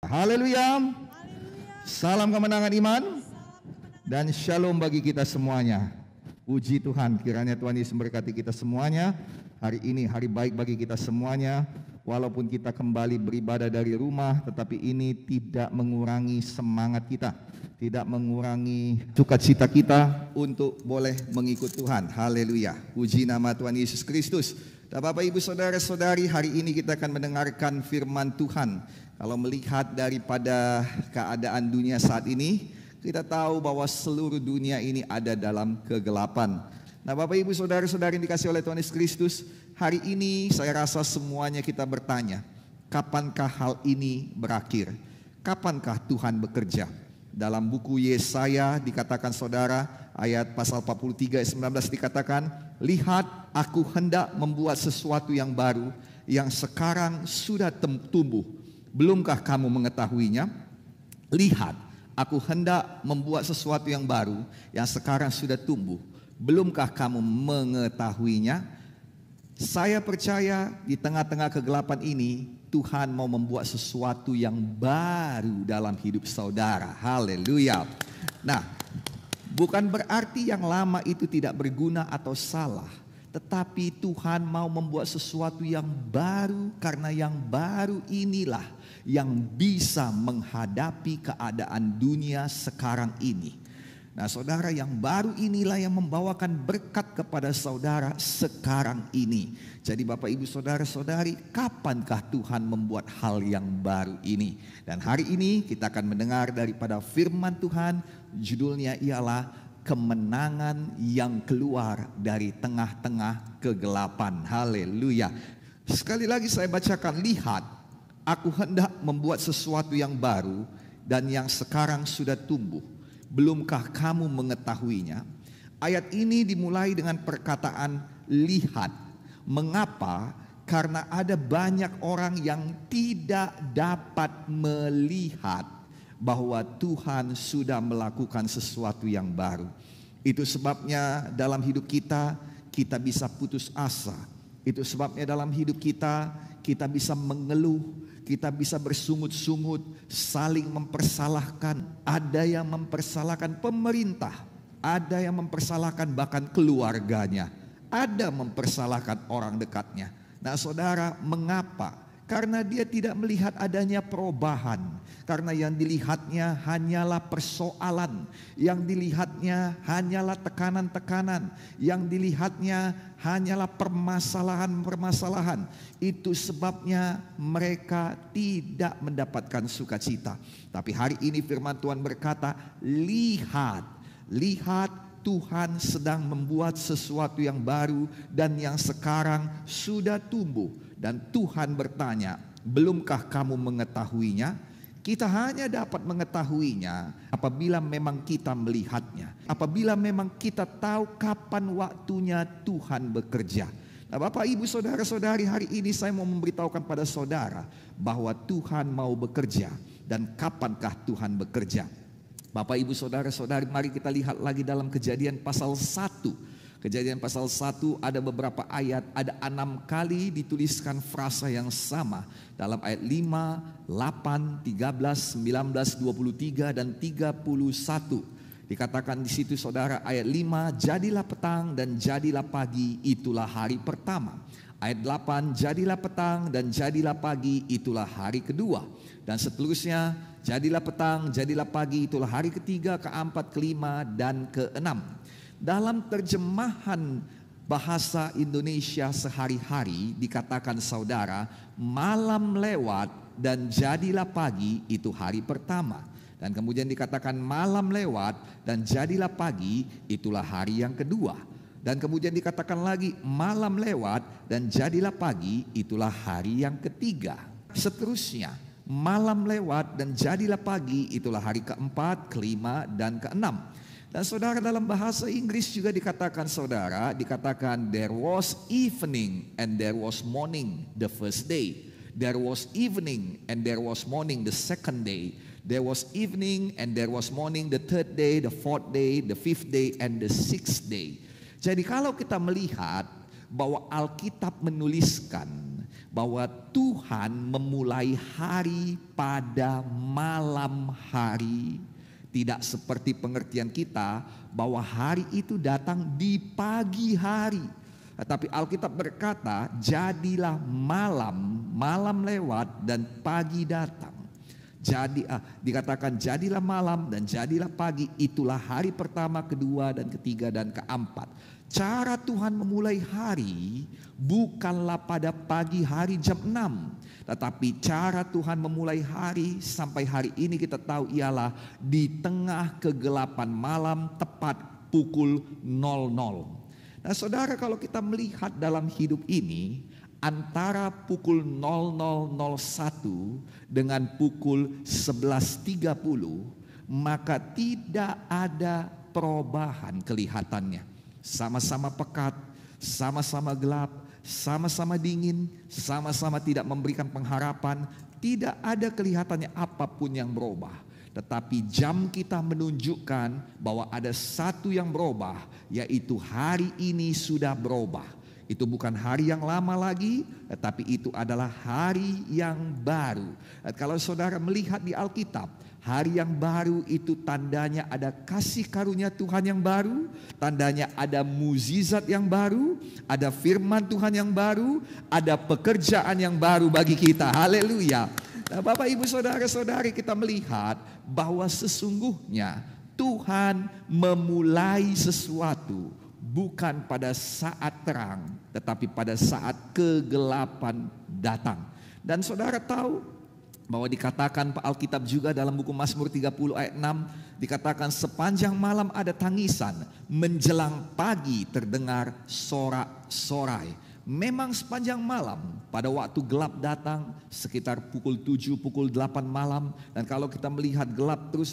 Haleluya. Salam kemenangan iman dan shalom bagi kita semuanya. Puji Tuhan, kiranya Tuhan Yesus memberkati kita semuanya. Hari ini hari baik bagi kita semuanya. Walaupun kita kembali beribadah dari rumah, tetapi ini tidak mengurangi semangat kita, tidak mengurangi sukacita kita untuk boleh mengikut Tuhan. Haleluya. Puji nama Tuhan Yesus Kristus. Dan Bapak Ibu Saudara-saudari, hari ini kita akan mendengarkan firman Tuhan. Kalau melihat daripada keadaan dunia saat ini, kita tahu bahwa seluruh dunia ini ada dalam kegelapan. Nah, Bapak Ibu Saudara-saudari yang dikasihi oleh Tuhan Yesus Kristus, hari ini saya rasa semuanya kita bertanya, kapankah hal ini berakhir? Kapankah Tuhan bekerja? Dalam buku Yesaya dikatakan saudara, ayat pasal 43 ayat 19 dikatakan, lihat aku hendak membuat sesuatu yang baru, yang sekarang sudah tumbuh. Belumkah kamu mengetahuinya? Lihat, aku hendak membuat sesuatu yang baru, yang sekarang sudah tumbuh. Belumkah kamu mengetahuinya? Saya percaya di tengah-tengah kegelapan ini, Tuhan mau membuat sesuatu yang baru dalam hidup saudara. Haleluya. Nah, bukan berarti yang lama itu tidak berguna atau salah. Tetapi Tuhan mau membuat sesuatu yang baru, karena yang baru inilah yang bisa menghadapi keadaan dunia sekarang ini. Nah, saudara, yang baru inilah yang membawakan berkat kepada saudara sekarang ini. Jadi Bapak Ibu Saudara-saudari, kapankah Tuhan membuat hal yang baru ini? Dan hari ini kita akan mendengar daripada firman Tuhan, judulnya ialah kemenangan yang keluar dari tengah-tengah kegelapan. Haleluya. Sekali lagi saya bacakan, lihat aku hendak membuat sesuatu yang baru dan yang sekarang sudah tumbuh. Belumkah kamu mengetahuinya? Ayat ini dimulai dengan perkataan lihat. Mengapa? Karena ada banyak orang yang tidak dapat melihat bahwa Tuhan sudah melakukan sesuatu yang baru. Itu sebabnya dalam hidup kita, kita bisa putus asa. Itu sebabnya dalam hidup kita, kita bisa mengeluh, kita bisa bersungut-sungut, saling mempersalahkan. Ada yang mempersalahkan pemerintah, ada yang mempersalahkan bahkan keluarganya, ada mempersalahkan orang dekatnya. Nah, saudara, mengapa? Karena dia tidak melihat adanya perubahan. Karena yang dilihatnya hanyalah persoalan. Yang dilihatnya hanyalah tekanan-tekanan. Yang dilihatnya hanyalah permasalahan-permasalahan. Itu sebabnya mereka tidak mendapatkan sukacita. Tapi hari ini firman Tuhan berkata, lihat, lihat, Tuhan sedang membuat sesuatu yang baru dan yang sekarang sudah tumbuh. Dan Tuhan bertanya, belumkah kamu mengetahuinya? Kita hanya dapat mengetahuinya apabila memang kita melihatnya. Apabila memang kita tahu kapan waktunya Tuhan bekerja. Nah, Bapak Ibu Saudara-saudari, hari ini saya mau memberitahukan pada saudara bahwa Tuhan mau bekerja. Dan kapankah Tuhan bekerja? Bapak Ibu Saudara-saudari, mari kita lihat lagi dalam Kejadian pasal 1. Kejadian pasal 1 ada beberapa ayat, ada 6 kali dituliskan frasa yang sama. Dalam ayat 5, 8, 13, 19, 23 dan 31. Dikatakan di situ saudara, ayat 5, jadilah petang dan jadilah pagi, itulah hari pertama. Ayat 8, jadilah petang dan jadilah pagi, itulah hari kedua. Dan seterusnya, jadilah petang, jadilah pagi, itulah hari ketiga, keempat, kelima, dan keenam. Dalam terjemahan bahasa Indonesia sehari-hari dikatakan saudara, malam lewat dan jadilah pagi, itu hari pertama. Dan kemudian dikatakan malam lewat dan jadilah pagi, itulah hari yang kedua. Dan kemudian dikatakan lagi malam lewat dan jadilah pagi, itulah hari yang ketiga. Seterusnya, malam lewat dan jadilah pagi, itulah hari keempat, kelima, dan keenam. Dan saudara, dalam bahasa Inggris juga dikatakan saudara, dikatakan there was evening and there was morning the first day. There was evening and there was morning the second day. There was evening and there was morning the third day, the fourth day, the fifth day, and the sixth day. Jadi kalau kita melihat bahwa Alkitab menuliskan bahwa Tuhan memulai hari pada malam hari. Tidak seperti pengertian kita bahwa hari itu datang di pagi hari. Tetapi Alkitab berkata, jadilah malam, malam lewat dan pagi datang. Jadi dikatakan jadilah malam dan jadilah pagi, itulah hari pertama, kedua dan ketiga dan keempat. Cara Tuhan memulai hari bukanlah pada pagi hari jam 6. Tetapi cara Tuhan memulai hari sampai hari ini kita tahu ialah di tengah kegelapan malam tepat pukul 00. Nah saudara, kalau kita melihat dalam hidup ini, antara pukul 00.01 dengan pukul 11.30, maka tidak ada perubahan kelihatannya. Sama-sama pekat, sama-sama gelap, sama-sama dingin, sama-sama tidak memberikan pengharapan. Tidak ada kelihatannya apapun yang berubah. Tetapi jam kita menunjukkan bahwa ada satu yang berubah, yaitu hari ini sudah berubah. Itu bukan hari yang lama lagi, tetapi itu adalah hari yang baru. Kalau saudara melihat di Alkitab, hari yang baru itu tandanya ada kasih karunia Tuhan yang baru, tandanya ada mukjizat yang baru, ada firman Tuhan yang baru, ada pekerjaan yang baru bagi kita. Haleluya. Nah, Bapak Ibu saudara-saudari, kita melihat bahwa sesungguhnya Tuhan memulai sesuatu bukan pada saat terang, tetapi pada saat kegelapan datang. Dan saudara tahu bahwa dikatakan Alkitab juga dalam buku Mazmur 30 ayat 6, dikatakan sepanjang malam ada tangisan, menjelang pagi terdengar sorak-sorai. Memang sepanjang malam, pada waktu gelap datang sekitar pukul 7, pukul 8 malam. Dan kalau kita melihat gelap terus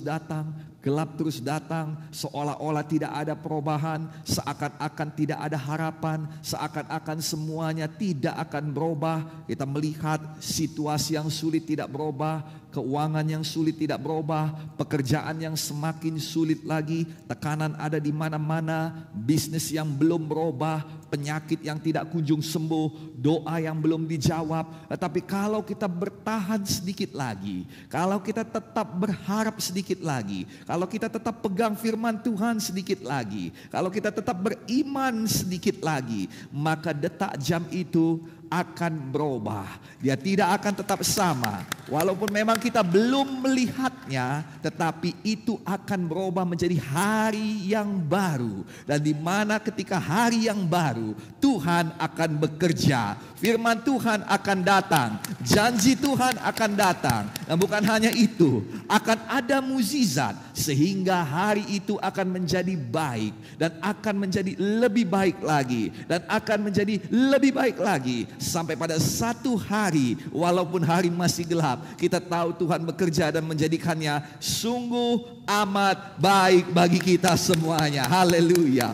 datang, seolah-olah tidak ada perubahan, seakan-akan tidak ada harapan, seakan-akan semuanya tidak akan berubah. Kita melihat situasi yang sulit tidak berubah, keuangan yang sulit tidak berubah, pekerjaan yang semakin sulit lagi, tekanan ada di mana-mana, bisnis yang belum berubah, penyakit yang tidak kunjung sembuh, doa yang belum dijawab. Tetapi kalau kita bertahan sedikit lagi, kalau kita tetap berharap sedikit lagi, kalau kita tetap pegang firman Tuhan sedikit lagi, kalau kita tetap beriman sedikit lagi, maka detak jam itu akan berubah. Dia tidak akan tetap sama. Walaupun memang kita belum melihatnya, tetapi itu akan berubah menjadi hari yang baru. Dan di mana ketika hari yang baru, Tuhan akan bekerja. Firman Tuhan akan datang. Janji Tuhan akan datang. Dan bukan hanya itu, akan ada mukjizat sehingga hari itu akan menjadi baik dan akan menjadi lebih baik lagi dan akan menjadi lebih baik lagi. Sampai pada satu hari, walaupun hari masih gelap, kita tahu Tuhan bekerja dan menjadikannya sungguh amat baik bagi kita semuanya. Haleluya.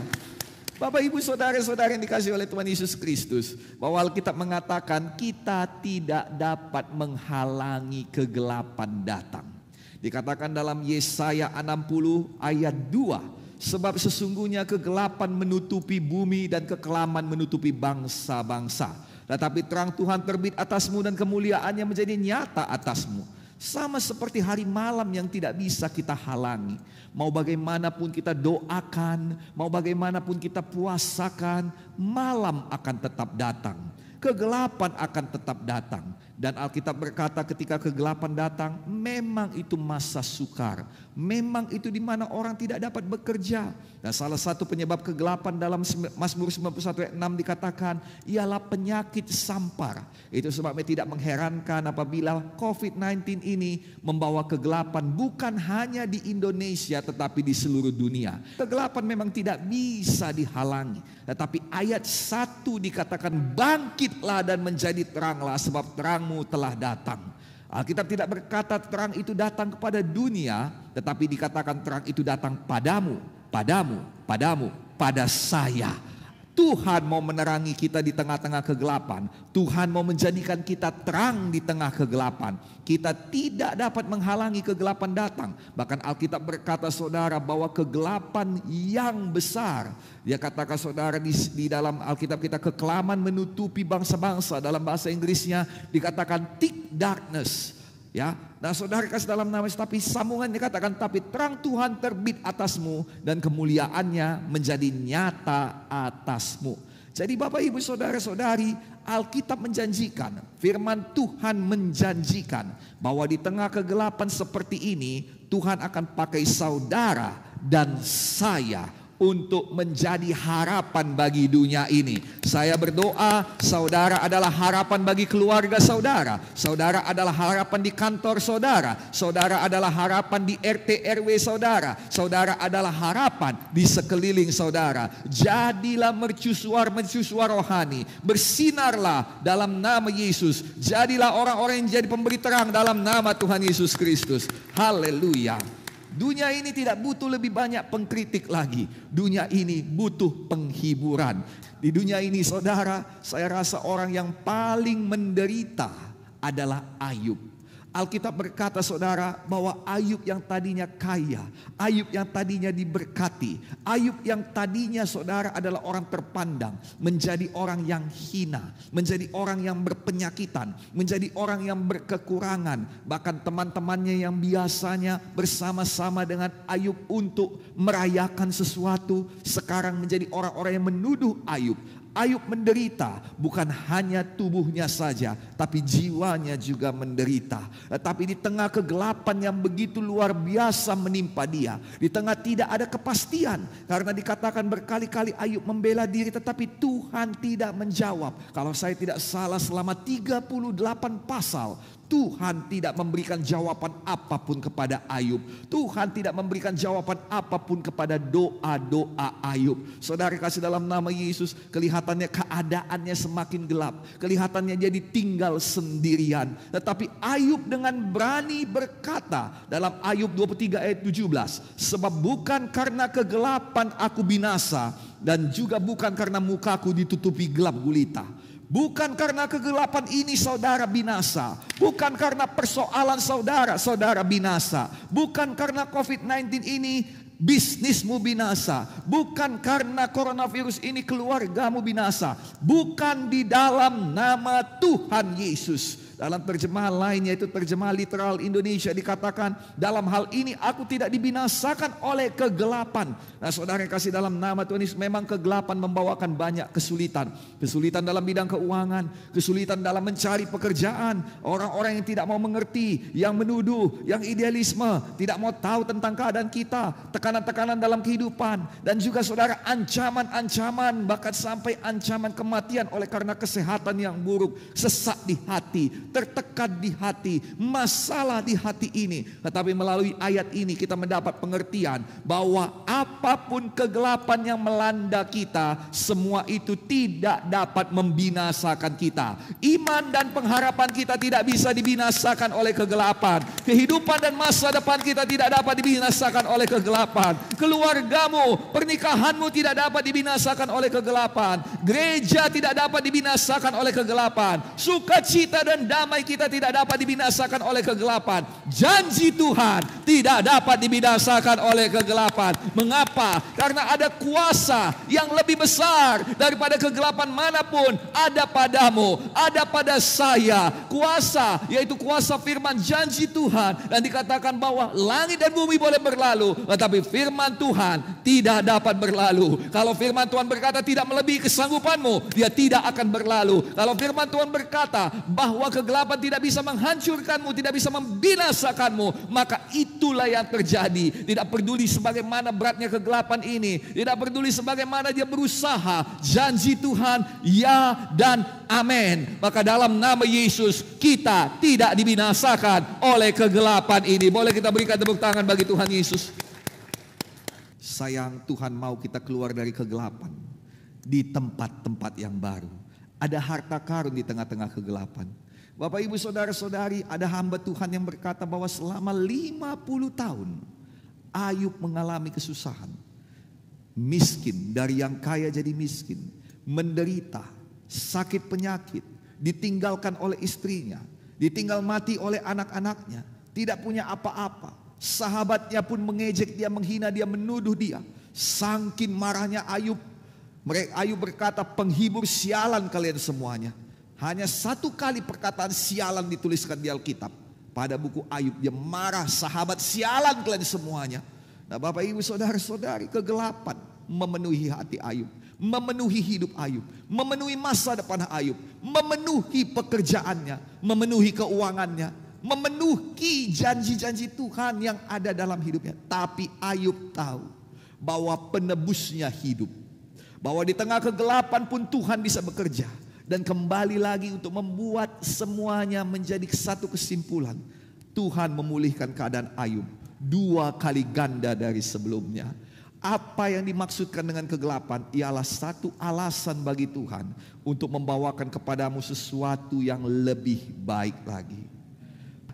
Bapak Ibu saudara-saudara yang dikasihi oleh Tuhan Yesus Kristus, bahwa Alkitab mengatakan kita tidak dapat menghalangi kegelapan datang. Dikatakan dalam Yesaya 60 ayat 2, sebab sesungguhnya kegelapan menutupi bumi dan kekelaman menutupi bangsa-bangsa. Tetapi terang Tuhan terbit atasmu dan kemuliaannya menjadi nyata atasmu. Sama seperti hari malam yang tidak bisa kita halangi. Mau bagaimanapun kita doakan, mau bagaimanapun kita puasakan, malam akan tetap datang. Kegelapan akan tetap datang. Dan Alkitab berkata ketika kegelapan datang, memang itu masa sukar. Memang itu di mana orang tidak dapat bekerja. Dan salah satu penyebab kegelapan dalam Mazmur 91 ayat 6 dikatakan ialah penyakit sampar. Itu sebabnya tidak mengherankan apabila COVID-19 ini membawa kegelapan bukan hanya di Indonesia tetapi di seluruh dunia. Kegelapan memang tidak bisa dihalangi. Tetapi ayat 1 dikatakan bangkitlah dan menjadi teranglah sebab terangmu telah datang. Alkitab tidak berkata terang itu datang kepada dunia, tetapi dikatakan terang itu datang padamu, pada saya. Tuhan mau menerangi kita di tengah-tengah kegelapan. Tuhan mau menjadikan kita terang di tengah kegelapan. Kita tidak dapat menghalangi kegelapan datang. Bahkan Alkitab berkata saudara bahwa kegelapan yang besar. Dia katakan saudara di dalam Alkitab kita, kekelaman menutupi bangsa-bangsa. Dalam bahasa Inggrisnya dikatakan thick darkness. Ya, nah saudara kasih dalam nama, tapi sambungan dikatakan, tapi terang Tuhan terbit atasmu dan kemuliaannya menjadi nyata atasmu. Jadi Bapak Ibu Saudara-saudari, Alkitab menjanjikan, firman Tuhan menjanjikan bahwa di tengah kegelapan seperti ini Tuhan akan pakai saudara dan saya untuk menjadi harapan bagi dunia ini. Saya berdoa, saudara adalah harapan bagi keluarga saudara. Saudara adalah harapan di kantor saudara. Saudara adalah harapan di RT RW saudara. Saudara adalah harapan di sekeliling saudara. Jadilah mercusuar rohani. Bersinarlah dalam nama Yesus. Jadilah orang-orang yang jadi pemberi terang dalam nama Tuhan Yesus Kristus. Haleluya. Dunia ini tidak butuh lebih banyak pengkritik lagi. Dunia ini butuh penghiburan. Di dunia ini saudara, saya rasa orang yang paling menderita adalah Ayub. Alkitab berkata saudara bahwa Ayub yang tadinya kaya, Ayub yang tadinya diberkati, Ayub yang tadinya saudara adalah orang terpandang, menjadi orang yang hina, menjadi orang yang berpenyakitan, menjadi orang yang berkekurangan. Bahkan teman-temannya yang biasanya bersama-sama dengan Ayub untuk merayakan sesuatu, sekarang menjadi orang-orang yang menuduh Ayub. Ayub menderita, bukan hanya tubuhnya saja, tapi jiwanya juga menderita. Tetapi di tengah kegelapan yang begitu luar biasa menimpa dia, di tengah tidak ada kepastian, karena dikatakan berkali-kali Ayub membela diri, tetapi Tuhan tidak menjawab. Kalau saya tidak salah, selama 38 pasal Tuhan tidak memberikan jawaban apapun kepada Ayub. Tuhan tidak memberikan jawaban apapun kepada doa-doa Ayub. Saudara kasih dalam nama Yesus, kelihatannya keadaannya semakin gelap. Kelihatannya jadi tinggal sendirian. Tetapi Ayub dengan berani berkata dalam Ayub 23 ayat 17. Sebab bukan karena kegelapan aku binasa, dan juga bukan karena mukaku ditutupi gelap gulita. Bukan karena kegelapan ini saudara binasa. Bukan karena persoalan saudara binasa. Bukan karena COVID-19 ini bisnismu binasa. Bukan karena coronavirus ini keluargamu binasa. Bukan di dalam nama Tuhan Yesus. Dalam terjemahan lain, yaitu terjemahan literal Indonesia, dikatakan dalam hal ini aku tidak dibinasakan oleh kegelapan. Nah saudara yang kasih dalam nama Tuhan Yesus, memang kegelapan membawakan banyak kesulitan. Kesulitan dalam bidang keuangan, kesulitan dalam mencari pekerjaan. Orang-orang yang tidak mau mengerti, yang menuduh, yang idealisme, tidak mau tahu tentang keadaan kita. Tekanan-tekanan dalam kehidupan. Dan juga saudara, ancaman-ancaman, bahkan sampai ancaman kematian oleh karena kesehatan yang buruk. Sesak di hati, tertekan di hati, masalah di hati ini. Tetapi melalui ayat ini kita mendapat pengertian bahwa apapun kegelapan yang melanda kita, semua itu tidak dapat membinasakan kita. Iman dan pengharapan kita tidak bisa dibinasakan oleh kegelapan. Kehidupan dan masa depan kita tidak dapat dibinasakan oleh kegelapan. Keluargamu, pernikahanmu tidak dapat dibinasakan oleh kegelapan. Gereja tidak dapat dibinasakan oleh kegelapan. Sukacita dan damai kita tidak dapat dibinasakan oleh kegelapan. Janji Tuhan tidak dapat dibinasakan oleh kegelapan. Mengapa? Karena ada kuasa yang lebih besar daripada kegelapan manapun. Ada padamu, ada pada saya. Kuasa, yaitu kuasa firman janji Tuhan. Dan dikatakan bahwa langit dan bumi boleh berlalu, tetapi firman Tuhan tidak dapat berlalu. Kalau firman Tuhan berkata tidak melebihi kesanggupanmu, dia tidak akan berlalu. Kalau firman Tuhan berkata bahwa kegelapan tidak bisa menghancurkanmu, tidak bisa membinasakanmu, maka itulah yang terjadi. Tidak peduli sebagaimana beratnya kegelapan ini, tidak peduli sebagaimana dia berusaha, janji Tuhan ya dan amin. Maka dalam nama Yesus kita tidak dibinasakan oleh kegelapan ini. Boleh kita berikan tepuk tangan bagi Tuhan Yesus. Sayang, Tuhan mau kita keluar dari kegelapan di tempat-tempat yang baru. Ada harta karun di tengah-tengah kegelapan. Bapak ibu saudara-saudari, ada hamba Tuhan yang berkata bahwa selama 50 tahun Ayub mengalami kesusahan. Miskin, dari yang kaya jadi miskin. menderita, sakit penyakit, ditinggalkan oleh istrinya, ditinggal mati oleh anak-anaknya, tidak punya apa-apa. Sahabatnya pun mengejek dia, menghina dia, menuduh dia. Sangkin marahnya Ayub, Ayub berkata, penghibur sialan kalian semuanya. Hanya satu kali perkataan sialan dituliskan di Alkitab. Pada buku Ayub dia marah, sahabat sialan kalian semuanya. Nah Bapak Ibu Saudara-saudari, kegelapan memenuhi hati Ayub, memenuhi hidup Ayub, memenuhi masa depan Ayub, memenuhi pekerjaannya, memenuhi keuangannya, memenuhi janji-janji Tuhan yang ada dalam hidupnya. Tapi Ayub tahu bahwa penebusnya hidup, bahwa di tengah kegelapan pun Tuhan bisa bekerja. Dan kembali lagi untuk membuat semuanya menjadi satu kesimpulan. Tuhan memulihkan keadaan Ayub 2 kali ganda dari sebelumnya. Apa yang dimaksudkan dengan kegelapan ialah satu alasan bagi Tuhan untuk membawakan kepadamu sesuatu yang lebih baik lagi.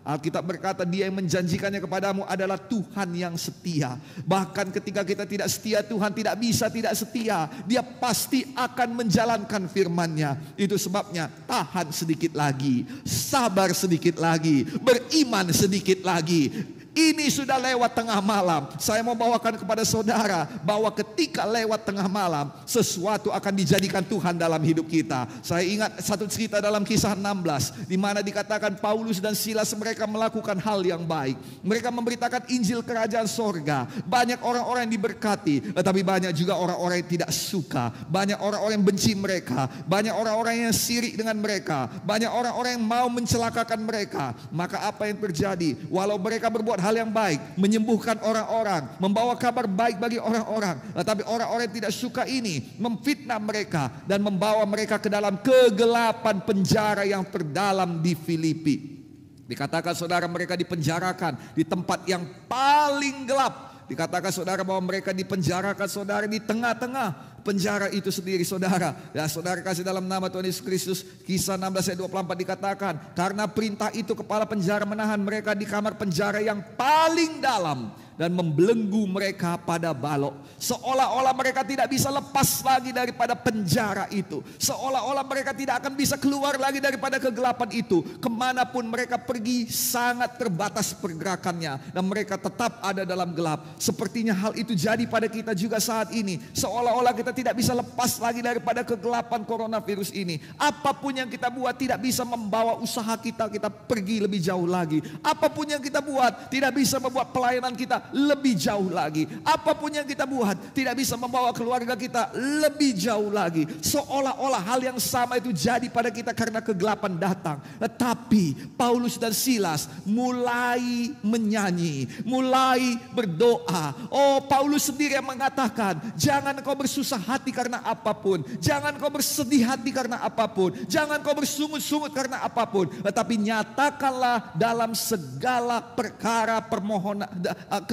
Alkitab berkata dia yang menjanjikannya kepadamu adalah Tuhan yang setia. Bahkan ketika kita tidak setia, Tuhan tidak bisa tidak setia. Dia pasti akan menjalankan firman-Nya. Itu sebabnya tahan sedikit lagi, sabar sedikit lagi, beriman sedikit lagi. Ini sudah lewat tengah malam. Saya mau bawakan kepada saudara bahwa ketika lewat tengah malam, sesuatu akan dijadikan Tuhan dalam hidup kita. Saya ingat satu cerita dalam Kisah 16, di mana dikatakan Paulus dan Silas mereka melakukan hal yang baik. Mereka memberitakan Injil Kerajaan Sorga. Banyak orang-orang yang diberkati, tetapi banyak juga orang-orang yang tidak suka. Banyak orang-orang yang benci mereka. Banyak orang-orang yang sirik dengan mereka. Banyak orang-orang yang mau mencelakakan mereka. Maka apa yang terjadi? Walau mereka berbuat hal yang baik, menyembuhkan orang-orang, membawa kabar baik bagi orang-orang, tetapi orang-orang yang tidak suka ini memfitnah mereka dan membawa mereka ke dalam kegelapan penjara yang terdalam di Filipi. Dikatakan saudara mereka dipenjarakan di tempat yang paling gelap. Dikatakan saudara bahwa mereka dipenjarakan saudara di tengah-tengah penjara itu sendiri saudara. Ya saudara kasih dalam nama Tuhan Yesus Kristus. Kisah 16 ayat 24 dikatakan, karena perintah itu kepala penjara menahan mereka di kamar penjara yang paling dalam dan membelenggu mereka pada balok. Seolah-olah mereka tidak bisa lepas lagi daripada penjara itu. Seolah-olah mereka tidak akan bisa keluar lagi daripada kegelapan itu. Kemanapun mereka pergi sangat terbatas pergerakannya. Dan mereka tetap ada dalam gelap. Sepertinya hal itu jadi pada kita juga saat ini. Seolah-olah kita tidak bisa lepas lagi daripada kegelapan coronavirus ini. Apapun yang kita buat tidak bisa membawa usaha kita pergi lebih jauh lagi. Apapun yang kita buat tidak bisa membuat pelayanan kita lebih jauh lagi. Apapun yang kita buat tidak bisa membawa keluarga kita lebih jauh lagi. Seolah-olah hal yang sama itu jadi pada kita karena kegelapan datang. Tetapi Paulus dan Silas mulai menyanyi, mulai berdoa. Oh, Paulus sendiri yang mengatakan, jangan kau bersusah hati karena apapun, jangan kau bersedih hati karena apapun, jangan kau bersungut-sungut karena apapun, tetapi nyatakanlah dalam segala perkara permohonan,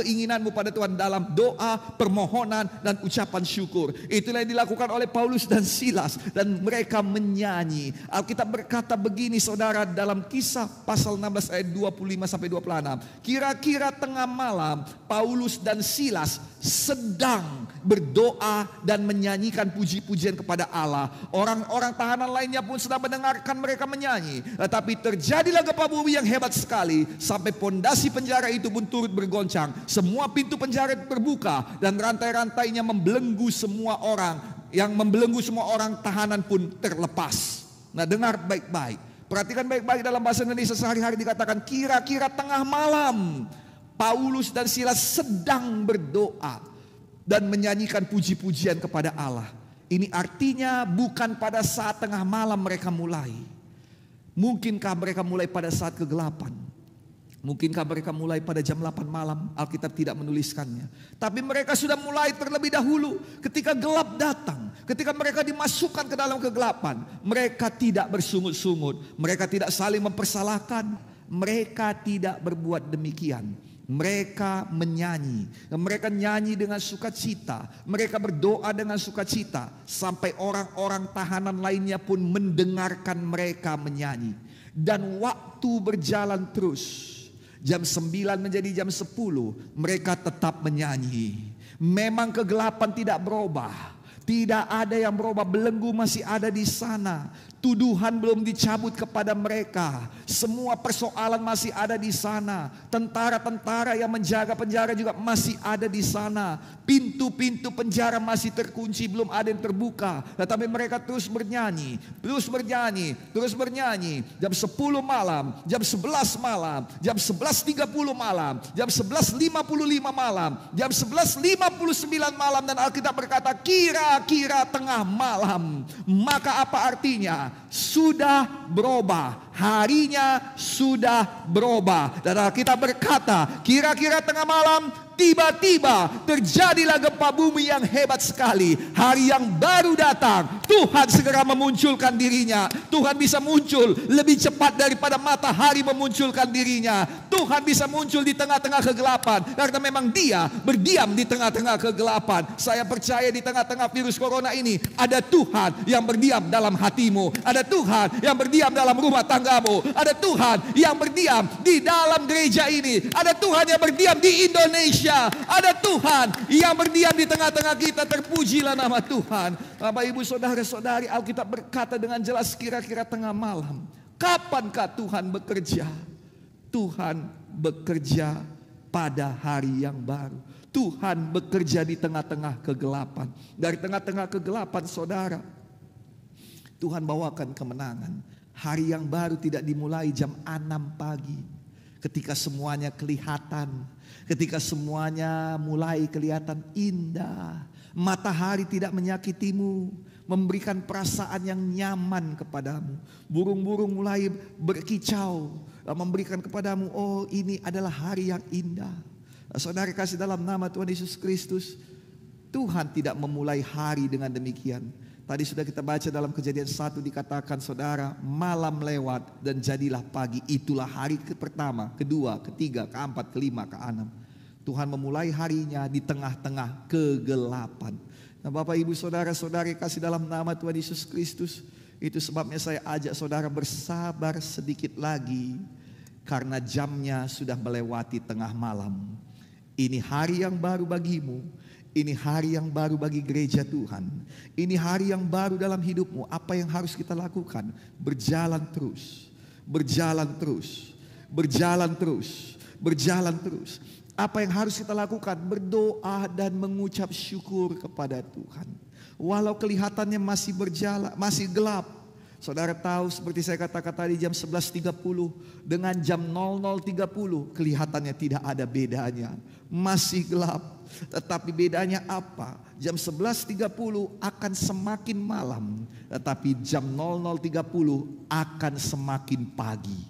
keinginanmu pada Tuhan dalam doa, permohonan dan ucapan syukur. Itulah yang dilakukan oleh Paulus dan Silas, dan mereka menyanyi. Alkitab berkata begini saudara dalam Kisah pasal 16 ayat 25 sampai 26. Kira-kira tengah malam Paulus dan Silas sedang berdoa dan menyanyikan puji-pujian kepada Allah. Orang-orang tahanan lainnya pun sedang mendengarkan mereka menyanyi. Tetapi terjadilah gempa bumi yang hebat sekali, sampai pondasi penjara itu pun turut bergoncang. Semua pintu penjara terbuka dan rantai-rantainya membelenggu semua orang. Yang membelenggu semua orang tahanan pun terlepas. Nah, dengar baik-baik. Perhatikan baik-baik, dalam bahasa Indonesia sehari-hari dikatakan kira-kira tengah malam Paulus dan Silas sedang berdoa dan menyanyikan puji-pujian kepada Allah. Ini artinya bukan pada saat tengah malam mereka mulai. Mungkinkah mereka mulai pada saat kegelapan? Mungkinkah mereka mulai pada jam 8 malam? Alkitab tidak menuliskannya. Tapi mereka sudah mulai terlebih dahulu. Ketika gelap datang, ketika mereka dimasukkan ke dalam kegelapan, mereka tidak bersungut-sungut, mereka tidak saling mempersalahkan, mereka tidak berbuat demikian. Mereka menyanyi, mereka nyanyi dengan sukacita, mereka berdoa dengan sukacita, sampai orang-orang tahanan lainnya pun mendengarkan mereka menyanyi. Dan waktu berjalan terus. Jam 9 menjadi jam 10, mereka tetap menyanyi. Memang kegelapan tidak berubah, Tidak ada yang berubah, belenggu masih ada di sana. Tuduhan belum dicabut kepada mereka. Semua persoalan masih ada di sana. Tentara-tentara yang menjaga penjara juga masih ada di sana. Pintu-pintu penjara masih terkunci, belum ada yang terbuka. Tetapi mereka terus bernyanyi, terus bernyanyi, terus bernyanyi. Jam 10 malam, jam 11 malam, jam 11.30 malam, jam 11.55 malam, jam 11.59 malam. Dan Alkitab berkata kira-kira tengah malam. Maka apa artinya? Sudah berubah, harinya sudah berubah. Dan Alkitab berkata kira-kira tengah malam, tiba-tiba terjadilah gempa bumi yang hebat sekali. Hari yang baru datang, Tuhan segera memunculkan dirinya. Tuhan bisa muncul lebih cepat daripada matahari memunculkan dirinya. Tuhan bisa muncul di tengah-tengah kegelapan, karena memang Dia berdiam di tengah-tengah kegelapan. Saya percaya di tengah-tengah virus corona ini ada Tuhan yang berdiam dalam hatimu. Ada Tuhan yang berdiam dalam rumah tanggamu. Ada Tuhan yang berdiam di dalam gereja ini. Ada Tuhan yang berdiam di Indonesia. Ada Tuhan yang berdiam di tengah-tengah kita. Terpujilah nama Tuhan. Bapak ibu saudara-saudari, Alkitab berkata dengan jelas kira-kira tengah malam. Kapankah Tuhan bekerja? Tuhan bekerja pada hari yang baru. Tuhan bekerja di tengah-tengah kegelapan. Dari tengah-tengah kegelapan saudara, Tuhan bawakan kemenangan. Hari yang baru tidak dimulai jam 6 pagi. Ketika semuanya kelihatan, ketika semuanya mulai kelihatan indah. Matahari tidak menyakitimu, memberikan perasaan yang nyaman kepadamu. Burung-burung mulai berkicau, memberikan kepadamu, oh ini adalah hari yang indah. Saudara kasih dalam nama Tuhan Yesus Kristus, Tuhan tidak memulai hari dengan demikian. Tadi sudah kita baca dalam Kejadian 1 dikatakan saudara, malam lewat dan jadilah pagi. Itulah hari pertama, kedua, ketiga, keempat, kelima, keenam. Tuhan memulai harinya di tengah-tengah kegelapan. Nah Bapak Ibu Saudara-saudari kasih dalam nama Tuhan Yesus Kristus, itu sebabnya saya ajak saudara bersabar sedikit lagi, karena jamnya sudah melewati tengah malam. Ini hari yang baru bagimu. Ini hari yang baru bagi gereja Tuhan. Ini hari yang baru dalam hidupmu. Apa yang harus kita lakukan? Berjalan terus. Berjalan terus. Berjalan terus. Berjalan terus. Apa yang harus kita lakukan? Berdoa dan mengucap syukur kepada Tuhan. Walau kelihatannya masih berjalan, masih gelap. Saudara tahu seperti saya katakan tadi jam 11.30 dengan jam 00.30 kelihatannya tidak ada bedanya. Masih gelap. Tetapi bedanya apa? Jam 11.30 akan semakin malam, tetapi jam 00.30 akan semakin pagi.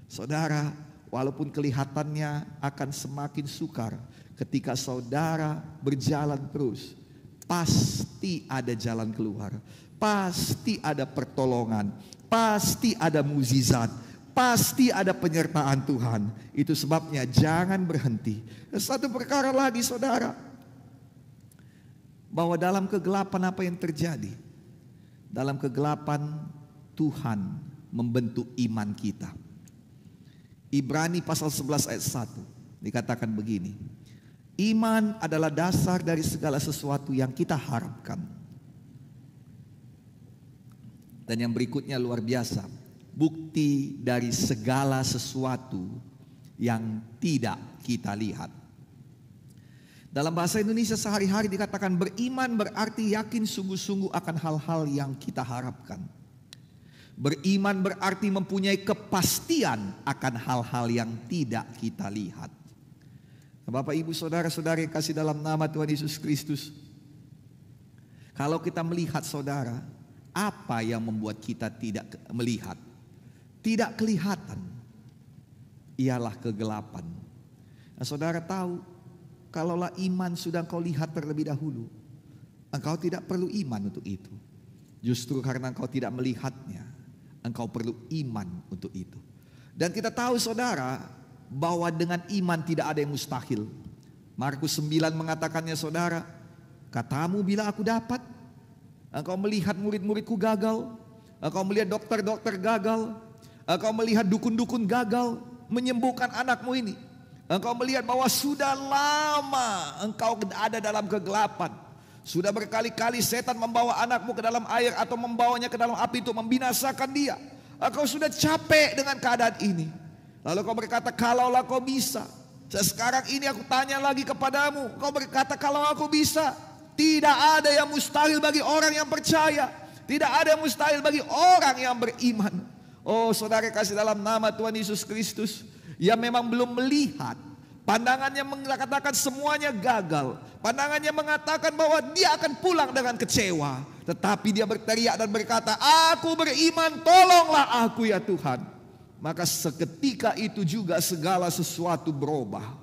Saudara, walaupun kelihatannya akan semakin sukar, ketika saudara berjalan terus, pasti ada jalan keluar. Pasti ada pertolongan, pasti ada mukjizat, pasti ada penyertaan Tuhan. Itu sebabnya jangan berhenti. Satu perkara lagi saudara, bahwa dalam kegelapan apa yang terjadi? Dalam kegelapan Tuhan membentuk iman kita. Ibrani pasal 11 ayat 1 dikatakan begini, iman adalah dasar dari segala sesuatu yang kita harapkan. Dan yang berikutnya luar biasa, bukti dari segala sesuatu yang tidak kita lihat. Dalam bahasa Indonesia sehari-hari dikatakan beriman berarti yakin sungguh-sungguh akan hal-hal yang kita harapkan. Beriman berarti mempunyai kepastian akan hal-hal yang tidak kita lihat. Bapak ibu saudara-saudari kasih dalam nama Tuhan Yesus Kristus, kalau kita melihat saudara, apa yang membuat kita tidak melihat? Tidak kelihatan, ialah kegelapan. Nah, saudara tahu, kalaulah iman sudah engkau lihat terlebih dahulu, engkau tidak perlu iman untuk itu. Justru karena engkau tidak melihatnya, engkau perlu iman untuk itu. Dan kita tahu saudara, bahwa dengan iman tidak ada yang mustahil. Markus 9 mengatakannya saudara, katamu bila aku dapat, engkau melihat murid-muridku gagal, engkau melihat dokter-dokter gagal, engkau melihat dukun-dukun gagal menyembuhkan anakmu ini. Engkau melihat bahwa sudah lama engkau ada dalam kegelapan. Sudah berkali-kali setan membawa anakmu ke dalam air atau membawanya ke dalam api untuk membinasakan dia. Engkau sudah capek dengan keadaan ini. Lalu kau berkata, kalaulah kau bisa. Sekarang ini aku tanya lagi kepadamu. Kau berkata, kalau aku bisa. Tidak ada yang mustahil bagi orang yang percaya. Tidak ada yang mustahil bagi orang yang beriman. Oh saudara kasih dalam nama Tuhan Yesus Kristus. Yang memang belum melihat. Pandangannya mengatakan semuanya gagal. Pandangannya mengatakan bahwa dia akan pulang dengan kecewa. Tetapi dia berteriak dan berkata, aku beriman, tolonglah aku ya Tuhan. Maka seketika itu juga segala sesuatu berubah.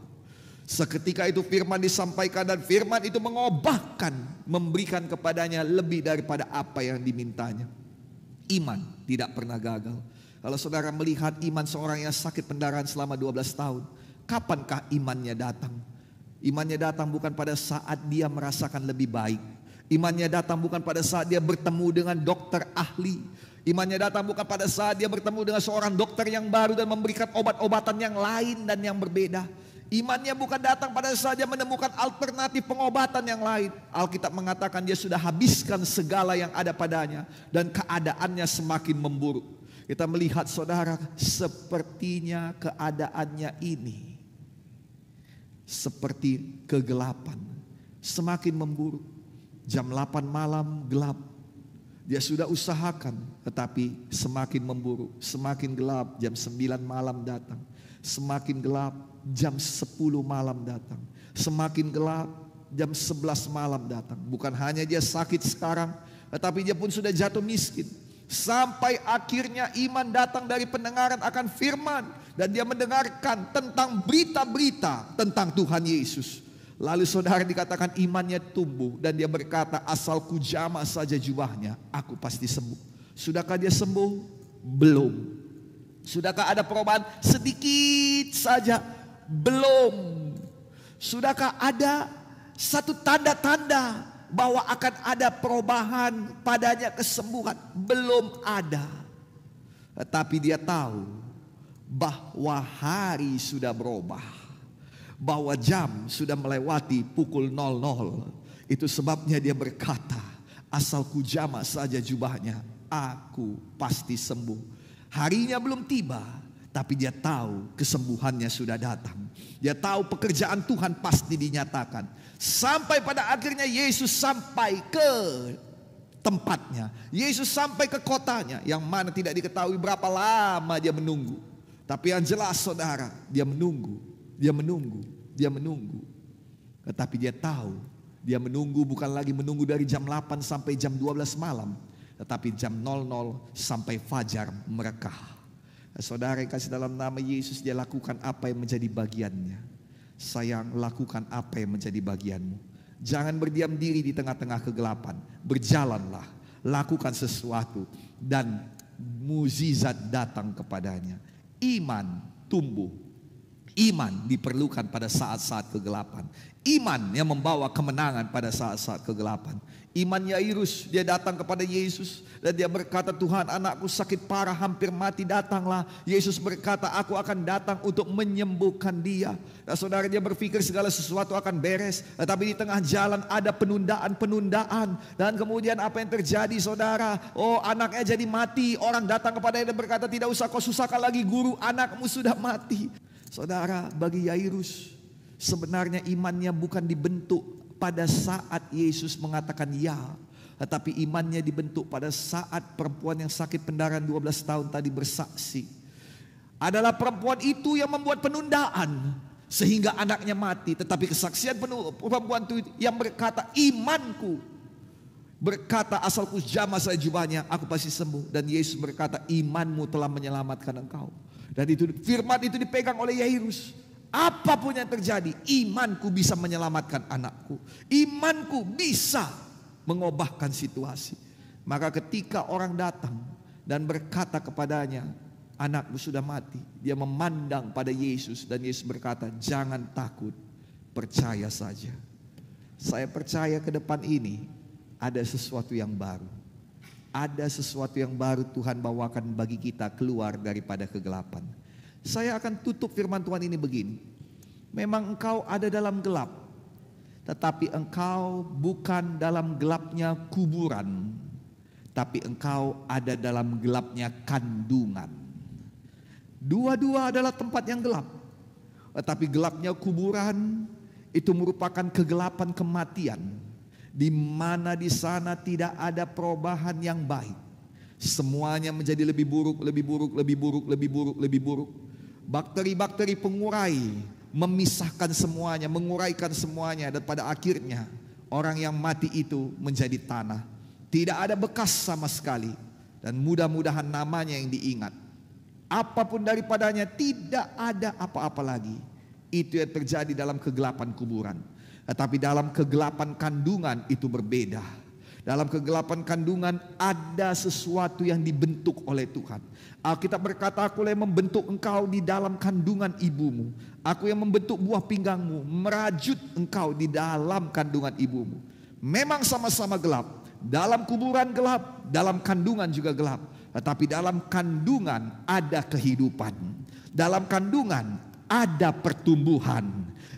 Seketika itu firman disampaikan dan firman itu mengubahkan, memberikan kepadanya lebih daripada apa yang dimintanya. Iman tidak pernah gagal. Kalau saudara melihat iman seorang yang sakit pendarahan selama 12 tahun, kapankah imannya datang? Imannya datang bukan pada saat dia merasakan lebih baik. Imannya datang bukan pada saat dia bertemu dengan dokter ahli. Imannya datang bukan pada saat dia bertemu dengan seorang dokter yang baru dan memberikan obat-obatan yang lain dan yang berbeda. Imannya bukan datang pada saat dia menemukan alternatif pengobatan yang lain. Alkitab mengatakan dia sudah habiskan segala yang ada padanya dan keadaannya semakin memburuk. Kita melihat saudara, sepertinya keadaannya ini seperti kegelapan, semakin memburuk. Jam 8 malam gelap. Dia sudah usahakan, tetapi semakin memburuk, semakin gelap. Jam 9 malam datang, semakin gelap. Jam 10 malam datang, semakin gelap. Jam 11 malam datang. Bukan hanya dia sakit sekarang, tetapi dia pun sudah jatuh miskin. Sampai akhirnya iman datang dari pendengaran akan firman. Dan dia mendengarkan tentang berita-berita tentang Tuhan Yesus. Lalu saudara dikatakan imannya tumbuh. Dan dia berkata, asal ku jamah saja jubahnya, aku pasti sembuh. Sudahkah dia sembuh? Belum. Sudahkah ada perubahan? Sedikit saja. Belum. Sudahkah ada satu tanda-tanda bahwa akan ada perubahan padanya, kesembuhan? Belum ada. Tetapi dia tahu bahwa hari sudah berubah, bahwa jam sudah melewati pukul 00. Itu sebabnya dia berkata, asal ku jamah saja jubahnya, aku pasti sembuh. Harinya belum tiba, tapi dia tahu kesembuhannya sudah datang. Dia tahu pekerjaan Tuhan pasti dinyatakan. Sampai pada akhirnya Yesus sampai ke tempatnya. Yesus sampai ke kotanya, yang mana tidak diketahui berapa lama dia menunggu. Tapi yang jelas saudara, dia menunggu, dia menunggu, dia menunggu. Tetapi dia tahu, dia menunggu bukan lagi menunggu dari jam 8 sampai jam 12 malam. Tetapi jam 00 sampai fajar merekah. Saudara yang kasih dalam nama Yesus, dia lakukan apa yang menjadi bagiannya. Sayang, lakukan apa yang menjadi bagianmu. Jangan berdiam diri di tengah-tengah kegelapan. Berjalanlah, lakukan sesuatu dan mukjizat datang kepadanya. Iman tumbuh. Iman diperlukan pada saat-saat kegelapan. Iman yang membawa kemenangan pada saat-saat kegelapan. Iman Yairus, dia datang kepada Yesus dan dia berkata, Tuhan, anakku sakit parah, hampir mati, datanglah. Yesus berkata, aku akan datang untuk menyembuhkan dia. Dan saudara, dia berpikir segala sesuatu akan beres, tetapi di tengah jalan ada penundaan. Dan kemudian apa yang terjadi saudara? Oh, anaknya jadi mati. Orang datang kepada dia dan berkata, tidak usah kau susahkan lagi guru, anakmu sudah mati. Saudara, bagi Yairus, sebenarnya imannya bukan dibentuk pada saat Yesus mengatakan ya, tetapi imannya dibentuk pada saat perempuan yang sakit pendarahan 12 tahun tadi bersaksi. Adalah perempuan itu yang membuat penundaan sehingga anaknya mati. Tetapi kesaksian perempuan itu yang berkata, imanku berkata, asalku jamah saja jubahnya, aku pasti sembuh. Dan Yesus berkata, imanmu telah menyelamatkan engkau. Dan itu firman itu dipegang oleh Yairus. Apapun yang terjadi, imanku bisa menyelamatkan anakku. Imanku bisa mengubahkan situasi. Maka ketika orang datang dan berkata kepadanya, anakmu sudah mati, dia memandang pada Yesus dan Yesus berkata, jangan takut, percaya saja. Saya percaya ke depan ini ada sesuatu yang baru. Ada sesuatu yang baru Tuhan bawakan bagi kita keluar daripada kegelapan. Saya akan tutup firman Tuhan ini begini. Memang engkau ada dalam gelap. tetapi engkau bukan dalam gelapnya kuburan, tapi engkau ada dalam gelapnya kandungan. Dua-dua adalah tempat yang gelap. Tetapi gelapnya kuburan itu merupakan kegelapan kematian, di mana di sana tidak ada perubahan yang baik. Semuanya menjadi lebih buruk, lebih buruk, lebih buruk, lebih buruk, lebih buruk. Bakteri-bakteri pengurai memisahkan semuanya, menguraikan semuanya, dan pada akhirnya orang yang mati itu menjadi tanah. Tidak ada bekas sama sekali, dan mudah-mudahan namanya yang diingat. Apapun daripadanya tidak ada apa-apa lagi. Itu yang terjadi dalam kegelapan kuburan. Tetapi dalam kegelapan kandungan itu berbeda. Dalam kegelapan kandungan ada sesuatu yang dibentuk oleh Tuhan. Alkitab berkata, akulah yang membentuk engkau di dalam kandungan ibumu. Aku yang membentuk buah pinggangmu, merajut engkau di dalam kandungan ibumu. Memang sama-sama gelap. Dalam kuburan gelap, dalam kandungan juga gelap. Tetapi dalam kandungan ada kehidupan. Dalam kandungan ada pertumbuhan.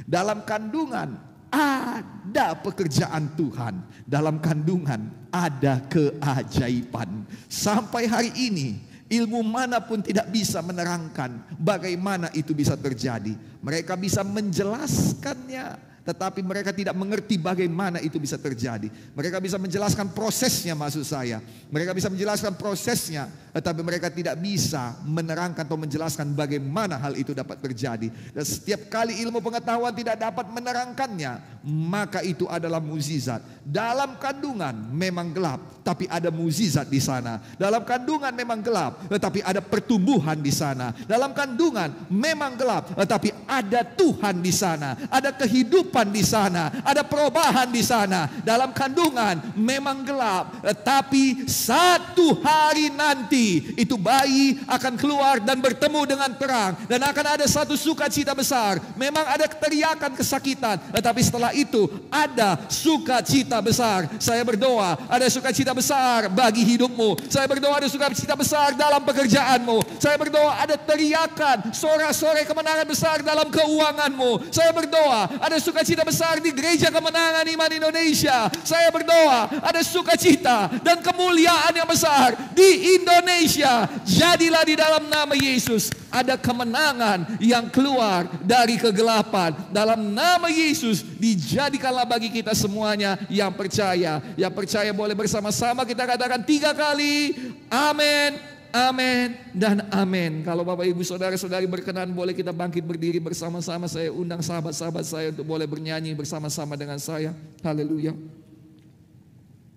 Dalam kandungan ada pekerjaan Tuhan. Dalam kandungan ada keajaiban. Sampai hari ini ilmu manapun tidak bisa menerangkan bagaimana itu bisa terjadi. Mereka bisa menjelaskannya, tetapi mereka tidak mengerti bagaimana itu bisa terjadi. Mereka bisa menjelaskan prosesnya, maksud saya. Mereka bisa menjelaskan prosesnya, tetapi mereka tidak bisa menerangkan atau menjelaskan bagaimana hal itu dapat terjadi. Dan setiap kali ilmu pengetahuan tidak dapat menerangkannya, maka itu adalah mukjizat. Dalam kandungan memang gelap, tapi ada mukjizat di sana. Dalam kandungan memang gelap, tetapi ada pertumbuhan di sana. Dalam kandungan memang gelap, tetapi ada Tuhan di sana. Ada kehidupan di sana, ada perubahan di sana. Dalam kandungan memang gelap, tetapi satu hari nanti itu bayi akan keluar dan bertemu dengan terang, dan akan ada satu sukacita besar. Memang ada teriakan kesakitan, tetapi setelah itu ada sukacita besar. Saya berdoa ada sukacita besar bagi hidupmu. Saya berdoa ada sukacita besar dalam pekerjaanmu. Saya berdoa ada teriakan sorak-sorai kemenangan besar dalam keuanganmu. Saya berdoa ada sukacita besar di Gereja Kemenangan Iman Indonesia. Saya berdoa ada sukacita dan kemuliaan yang besar di Indonesia. Jadilah di dalam nama Yesus ada kemenangan yang keluar dari kegelapan. Dalam nama Yesus dijadikanlah bagi kita semuanya yang percaya. Yang percaya boleh bersama-sama kita katakan 3 kali. Amin, amin, dan amin. Kalau Bapak Ibu Saudara-saudari berkenan, boleh kita bangkit berdiri bersama-sama. Saya undang sahabat-sahabat saya untuk boleh bernyanyi bersama-sama dengan saya. Haleluya.